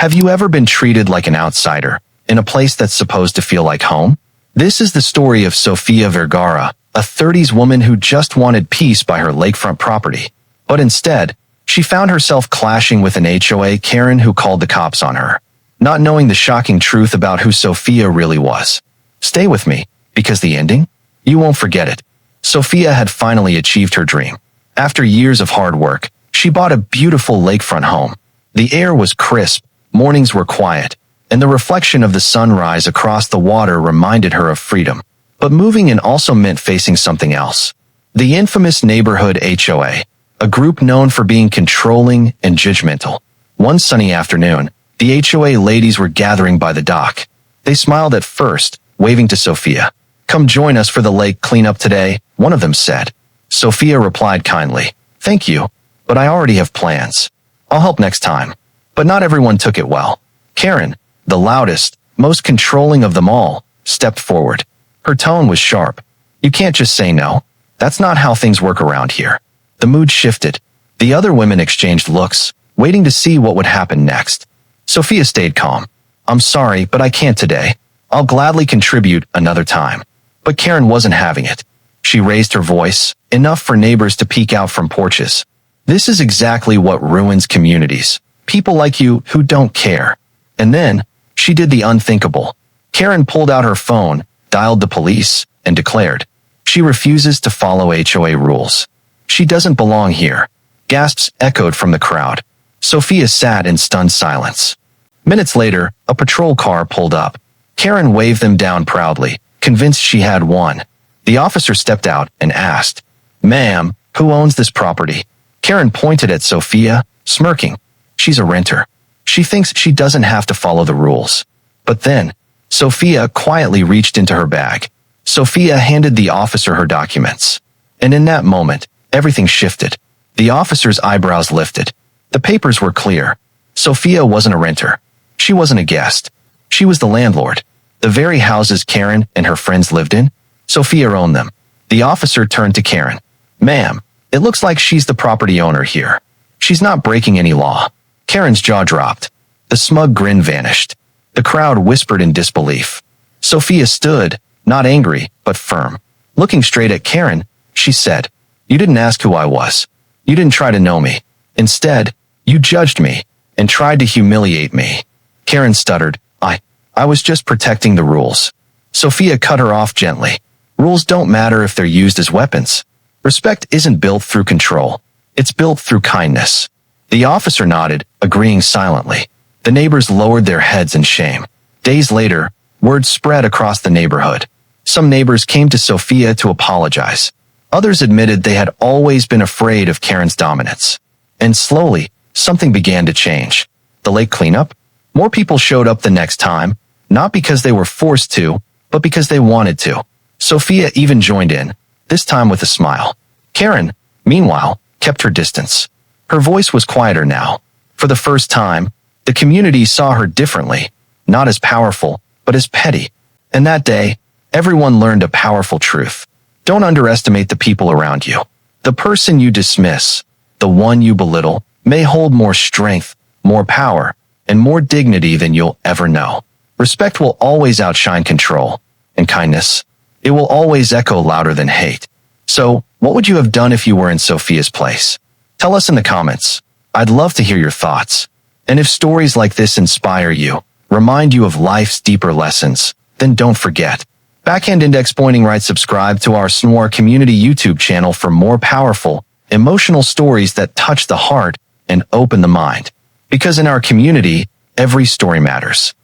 Have you ever been treated like an outsider in a place that's supposed to feel like home? This is the story of Sofia Vergara, a 30s woman who just wanted peace by her lakefront property. But instead, she found herself clashing with an HOA Karen who called the cops on her, not knowing the shocking truth about who Sofia really was. Stay with me, because the ending? You won't forget it. Sofia had finally achieved her dream. After years of hard work, she bought a beautiful lakefront home. The air was crisp, mornings were quiet, and the reflection of the sunrise across the water reminded her of freedom. But moving in also meant facing something else. The infamous neighborhood HOA, a group known for being controlling and judgmental. One sunny afternoon, the HOA ladies were gathering by the dock. They smiled at first, waving to Sofia. "Come join us for the lake cleanup today," one of them said. Sofia replied kindly, "Thank you, but I already have plans. I'll help next time." But not everyone took it well. Karen, the loudest, most controlling of them all, stepped forward. Her tone was sharp. "You can't just say no. That's not how things work around here." The mood shifted. The other women exchanged looks, waiting to see what would happen next. Sofia stayed calm. "I'm sorry, but I can't today. I'll gladly contribute another time." But Karen wasn't having it. She raised her voice, enough for neighbors to peek out from porches. This is exactly what ruins communities. People like you who don't care. And then, she did the unthinkable. Karen pulled out her phone, dialed the police, and declared, "She refuses to follow HOA rules. She doesn't belong here." Gasps echoed from the crowd. Sofia sat in stunned silence. Minutes later, a patrol car pulled up. Karen waved them down proudly, convinced she had won. The officer stepped out and asked, "Ma'am, who owns this property?" Karen pointed at Sofia, smirking. "She's a renter. She thinks she doesn't have to follow the rules." But then, Sofia quietly reached into her bag. Sofia handed the officer her documents. And in that moment, everything shifted. The officer's eyebrows lifted. The papers were clear. Sofia wasn't a renter. She wasn't a guest. She was the landlord. The very houses Karen and her friends lived in, Sofia owned them. The officer turned to Karen. "Ma'am, it looks like she's the property owner here. She's not breaking any law." Karen's jaw dropped. The smug grin vanished. The crowd whispered in disbelief. Sofia stood, not angry, but firm. Looking straight at Karen, she said, "You didn't ask who I was. You didn't try to know me. Instead, you judged me and tried to humiliate me." Karen stuttered, I was just protecting the rules." Sofia cut her off gently. "Rules don't matter if they're used as weapons. Respect isn't built through control. It's built through kindness." The officer nodded, agreeing silently. The neighbors lowered their heads in shame. Days later, word spread across the neighborhood. Some neighbors came to Sofia to apologize. Others admitted they had always been afraid of Karen's dominance. And slowly, something began to change. The lake cleanup? More people showed up the next time, not because they were forced to, but because they wanted to. Sofia even joined in, this time with a smile. Karen, meanwhile, kept her distance. Her voice was quieter now. For the first time, the community saw her differently, not as powerful, but as petty. And that day, everyone learned a powerful truth. Don't underestimate the people around you. The person you dismiss, the one you belittle, may hold more strength, more power, and more dignity than you'll ever know. Respect will always outshine control, and kindness, it will always echo louder than hate. So, what would you have done if you were in Sofia's place? Tell us in the comments. I'd love to hear your thoughts. And if stories like this inspire you, remind you of life's deeper lessons, then don't forget. Backhand index pointing right, subscribe to our Snoir community YouTube channel for more powerful, emotional stories that touch the heart and open the mind. Because in our community, every story matters.